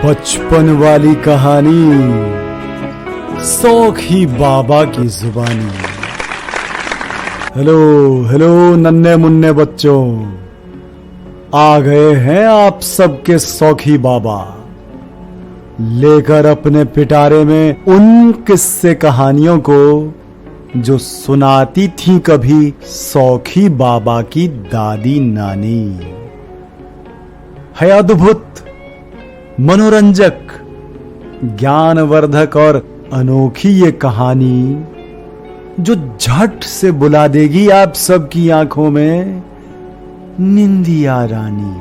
बचपन वाली कहानी, सौखी बाबा की जुबानी। हेलो हेलो नन्हे मुन्ने बच्चों, आ गए हैं आप सबके सौखी बाबा, लेकर अपने पिटारे में उन किस्से कहानियों को जो सुनाती थी कभी सौखी बाबा की दादी नानी। है अद्भुत, मनोरंजक, ज्ञानवर्धक और अनोखी ये कहानी जो झट से बुला देगी आप सबकी आंखों में निंदिया रानी।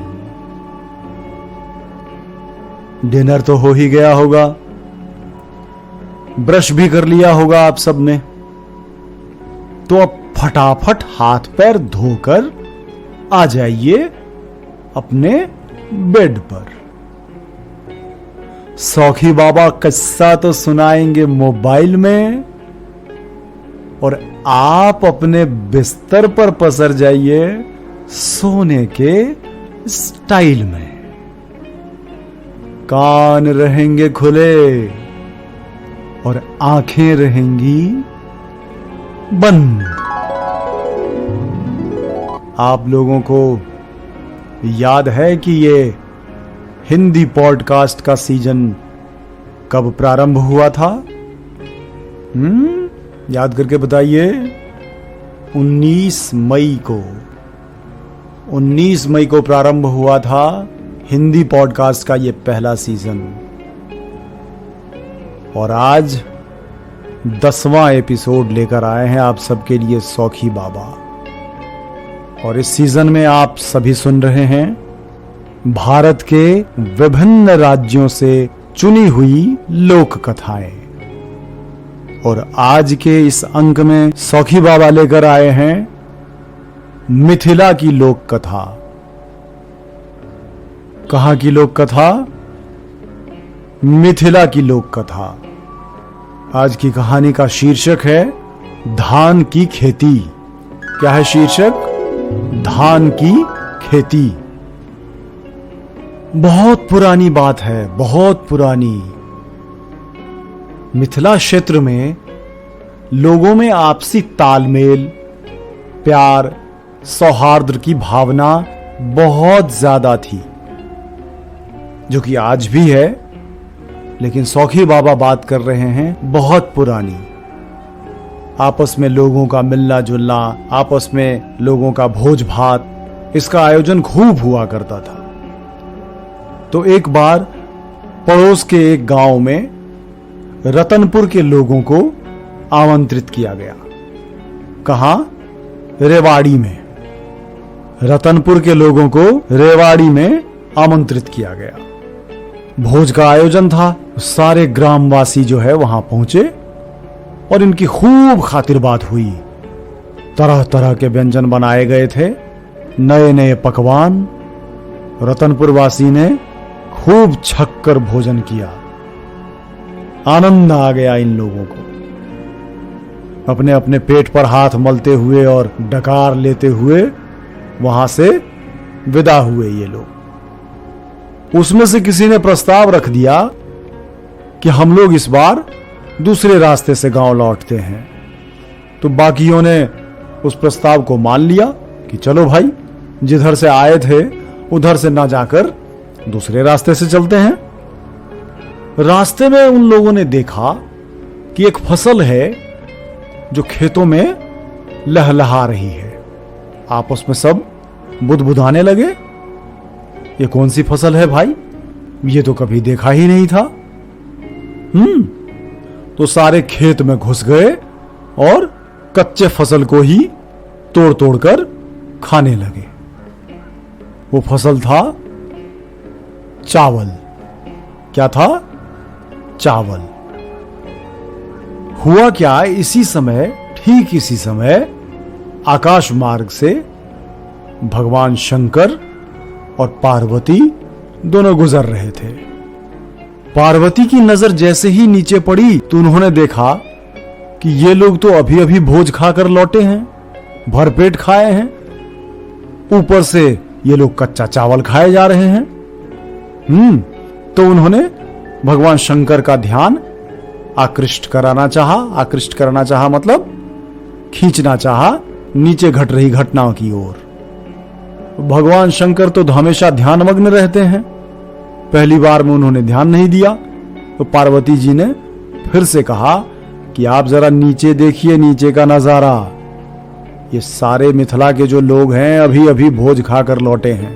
डिनर तो हो ही गया होगा, ब्रश भी कर लिया होगा आप सब ने, तो अब फटाफट हाथ पैर धोकर आ जाइए अपने बेड पर। सौखी बाबा किस्सा तो सुनाएंगे मोबाइल में और आप अपने बिस्तर पर पसर जाइए सोने के स्टाइल में। कान रहेंगे खुले और आंखें रहेंगी बंद। आप लोगों को याद है कि ये हिंदी पॉडकास्ट का सीजन कब प्रारंभ हुआ था? याद करके बताइए। 19 मई को प्रारंभ हुआ था हिंदी पॉडकास्ट का ये पहला सीजन, और आज 10वां एपिसोड लेकर आए हैं आप सबके लिए सौखी बाबा। और इस सीजन में आप सभी सुन रहे हैं भारत के विभिन्न राज्यों से चुनी हुई लोक कथाएं। और आज के इस अंक में सौखी बाबा लेकर आए हैं मिथिला की लोक कथा। कहां की लोक कथा? मिथिला की लोक कथा। आज की कहानी का शीर्षक है धान की खेती। क्या है शीर्षक? धान की खेती। बहुत पुरानी बात है, बहुत पुरानी। मिथिला क्षेत्र में लोगों में आपसी तालमेल, प्यार, सौहार्द की भावना बहुत ज्यादा थी, जो कि आज भी है, लेकिन सौखी बाबा बात कर रहे हैं बहुत पुरानी। आपस में लोगों का मिलना जुलना, आपस में लोगों का भोज भात, इसका आयोजन खूब हुआ करता था। तो एक बार पड़ोस के एक गांव में रतनपुर के लोगों को आमंत्रित किया गया। कहां? रेवाड़ी में। रतनपुर के लोगों को रेवाड़ी में आमंत्रित किया गया। भोज का आयोजन था। सारे ग्रामवासी जो है वहां पहुंचे और इनकी खूब खातिरबात हुई। तरह तरह के व्यंजन बनाए गए थे, नए नए पकवान। रतनपुर वासी ने खूब छक्कर भोजन किया। आनंद आ गया इन लोगों को। अपने अपने पेट पर हाथ मलते हुए और डकार लेते हुए वहां से विदा हुए ये लोग। उसमें से किसी ने प्रस्ताव रख दिया कि हम लोग इस बार दूसरे रास्ते से गांव लौटते हैं। तो बाकियों ने उस प्रस्ताव को मान लिया कि चलो भाई, जिधर से आए थे उधर से ना जाकर दूसरे रास्ते से चलते हैं। रास्ते में उन लोगों ने देखा कि एक फसल है जो खेतों में लहलहा रही है। आपस में सब बुदबुदाने लगे, ये कौन सी फसल है भाई? ये तो कभी देखा ही नहीं था। तो सारे खेत में घुस गए और कच्चे फसल को ही तोड़ तोड़ कर खाने लगे। वो फसल था चावल। क्या था? चावल। हुआ क्या, इसी समय, ठीक इसी समय आकाश मार्ग से भगवान शंकर और पार्वती दोनों गुजर रहे थे। पार्वती की नजर जैसे ही नीचे पड़ी तो उन्होंने देखा कि ये लोग तो अभी अभी भोज खाकर लौटे हैं, भरपेट खाए हैं, ऊपर से ये लोग कच्चा चावल खाए जा रहे हैं। तो उन्होंने भगवान शंकर का ध्यान आकृष्ट कराना चाहा मतलब खींचना चाहा नीचे घट रही घटनाओं की ओर। भगवान शंकर तो हमेशा ध्यानमग्न रहते हैं। पहली बार में उन्होंने ध्यान नहीं दिया, तो पार्वती जी ने फिर से कहा कि आप जरा नीचे देखिए, नीचे का नजारा। ये सारे मिथिला के जो लोग हैं अभी अभी भोज खाकर लौटे हैं।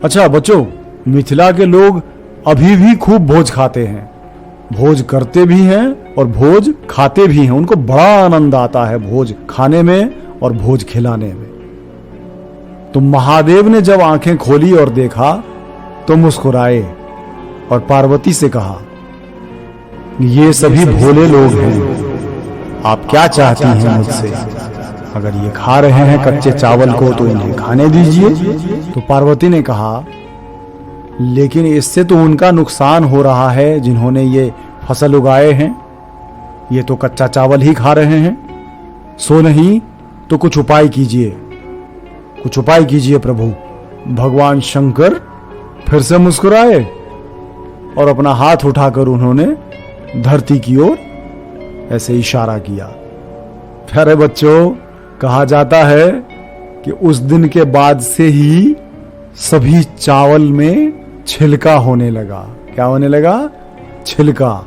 अच्छा बच्चों, मिथिला के लोग अभी भी खूब भोज खाते हैं, भोज करते भी हैं और भोज खाते भी हैं। उनको बड़ा आनंद आता है भोज खाने में और भोज खिलाने में। तो महादेव ने जब आंखें खोली और देखा तो मुस्कुराए और पार्वती से कहा, ये सभी भोले लोग हैं, आप क्या चाहती हैं मुझसे? अगर ये खा रहे हैं कच्चे चावल को तो इन्हें खाने दीजिए। तो पार्वती ने कहा, लेकिन इससे तो उनका नुकसान हो रहा है जिन्होंने ये फसल उगाए हैं, ये तो कच्चा चावल ही खा रहे हैं। सो नहीं तो कुछ उपाय कीजिए, कुछ उपाय कीजिए प्रभु। भगवान शंकर फिर से मुस्कुराए और अपना हाथ उठाकर उन्होंने धरती की ओर ऐसे इशारा किया। प्यारे बच्चों, कहा जाता है कि उस दिन के बाद से ही सभी चावल में छिलका होने लगा। क्या होने लगा? छिलका।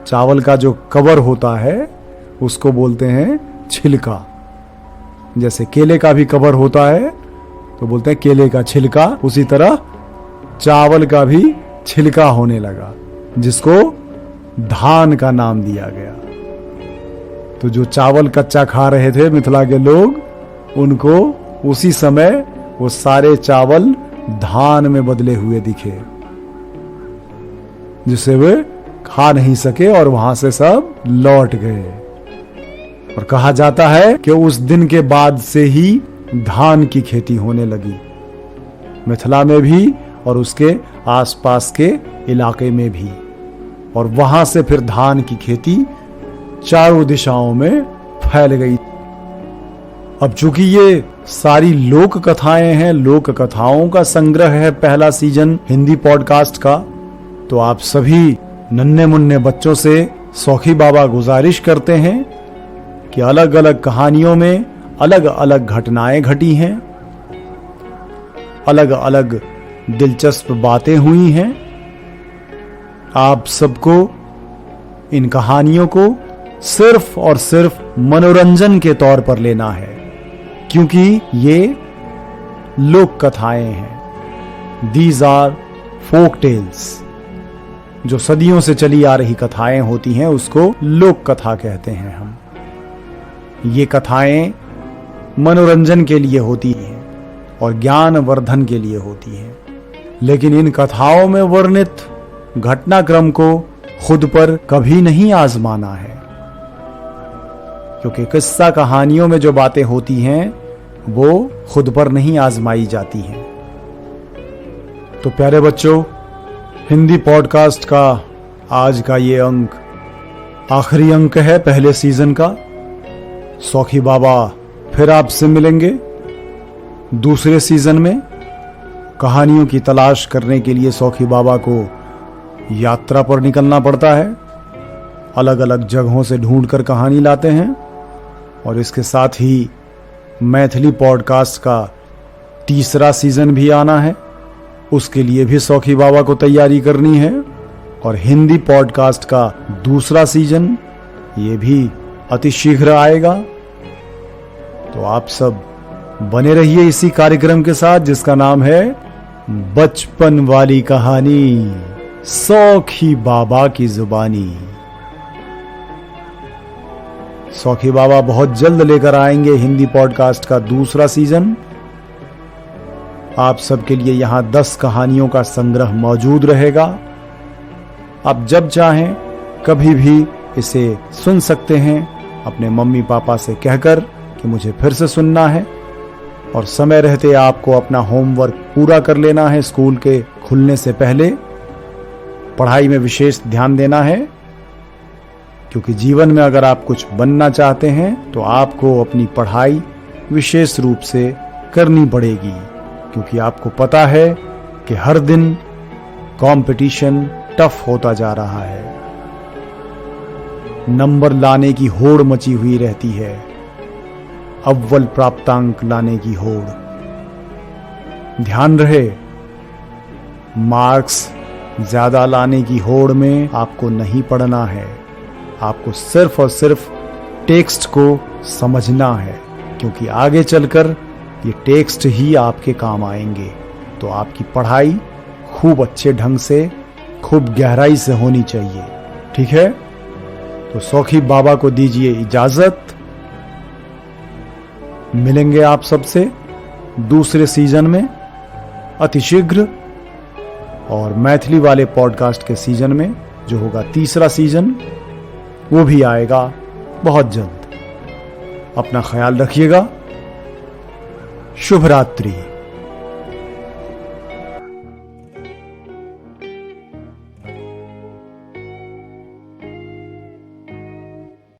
चावल का जो कवर होता है उसको बोलते हैं छिलका। जैसे केले का भी कवर होता है तो बोलते हैं केले का छिलका, उसी तरह चावल का भी छिलका होने लगा, जिसको धान का नाम दिया गया। तो जो चावल कच्चा खा रहे थे मिथिला के लोग, उनको उसी समय वो सारे चावल धान में बदले हुए दिखे, जिसे वे खा नहीं सके और वहां से सब लौट गए। और कहा जाता है कि उस दिन के बाद से ही धान की खेती होने लगी, मिथिला में भी और उसके आसपास के इलाके में भी। और वहां से फिर धान की खेती चारों दिशाओं में फैल गई। अब चूंकि ये सारी लोक कथाएं हैं, लोक कथाओं का संग्रह है पहला सीजन हिंदी पॉडकास्ट का, तो आप सभी नन्हे मुन्ने बच्चों से सौखी बाबा गुजारिश करते हैं कि अलग अलग कहानियों में अलग अलग घटनाएं घटी हैं, अलग अलग दिलचस्प बातें हुई हैं। आप सबको इन कहानियों को सिर्फ और सिर्फ मनोरंजन के तौर पर लेना है, क्योंकि ये लोक कथाएं हैं। These are folk tales. जो सदियों से चली आ रही कथाएं होती हैं उसको लोक कथा कहते हैं हम। ये कथाएं मनोरंजन के लिए होती हैं और ज्ञान वर्धन के लिए होती हैं, लेकिन इन कथाओं में वर्णित घटनाक्रम को खुद पर कभी नहीं आजमाना है, क्योंकि किस्सा कहानियों में जो बातें होती हैं वो खुद पर नहीं आजमाई जाती हैं। तो प्यारे बच्चों, हिंदी पॉडकास्ट का आज का ये अंक आखिरी अंक है पहले सीजन का। सौखी बाबा फिर आपसे मिलेंगे दूसरे सीजन में। कहानियों की तलाश करने के लिए सौखी बाबा को यात्रा पर निकलना पड़ता है, अलग अलग जगहों से ढूंढकर कहानी लाते हैं। और इसके साथ ही मैथिली पॉडकास्ट का तीसरा सीजन भी आना है, उसके लिए भी सौखी बाबा को तैयारी करनी है। और हिंदी पॉडकास्ट का दूसरा सीजन ये भी अतिशीघ्र आएगा। तो आप सब बने रहिए इसी कार्यक्रम के साथ जिसका नाम है बचपन वाली कहानी, सौखी बाबा की जुबानी। सौखी बाबा बहुत जल्द लेकर आएंगे हिंदी पॉडकास्ट का दूसरा सीजन। आप सबके लिए यहां 10 कहानियों का संग्रह मौजूद रहेगा। आप जब चाहें कभी भी इसे सुन सकते हैं, अपने मम्मी पापा से कहकर कि मुझे फिर से सुनना है। और समय रहते आपको अपना होमवर्क पूरा कर लेना है, स्कूल के खुलने से पहले पढ़ाई में विशेष ध्यान देना है, क्योंकि जीवन में अगर आप कुछ बनना चाहते हैं तो आपको अपनी पढ़ाई विशेष रूप से करनी पड़ेगी, क्योंकि आपको पता है कि हर दिन कंपटीशन टफ होता जा रहा है। नंबर लाने की होड़ मची हुई रहती है, अव्वल प्राप्तांक लाने की होड़। ध्यान रहे, मार्क्स ज्यादा लाने की होड़ में आपको नहीं पढ़ना है, आपको सिर्फ और सिर्फ टेक्स्ट को समझना है, क्योंकि आगे चलकर ये टेक्स्ट ही आपके काम आएंगे। तो आपकी पढ़ाई खूब अच्छे ढंग से, खूब गहराई से होनी चाहिए। ठीक है, तो सौखी बाबा को दीजिए इजाजत। मिलेंगे आप सबसे दूसरे सीजन में अतिशीघ्र, और मैथिली वाले पॉडकास्ट के सीजन में, जो होगा तीसरा सीजन, वो भी आएगा बहुत जल्द। अपना ख्याल रखिएगा। शुभ रात्रि।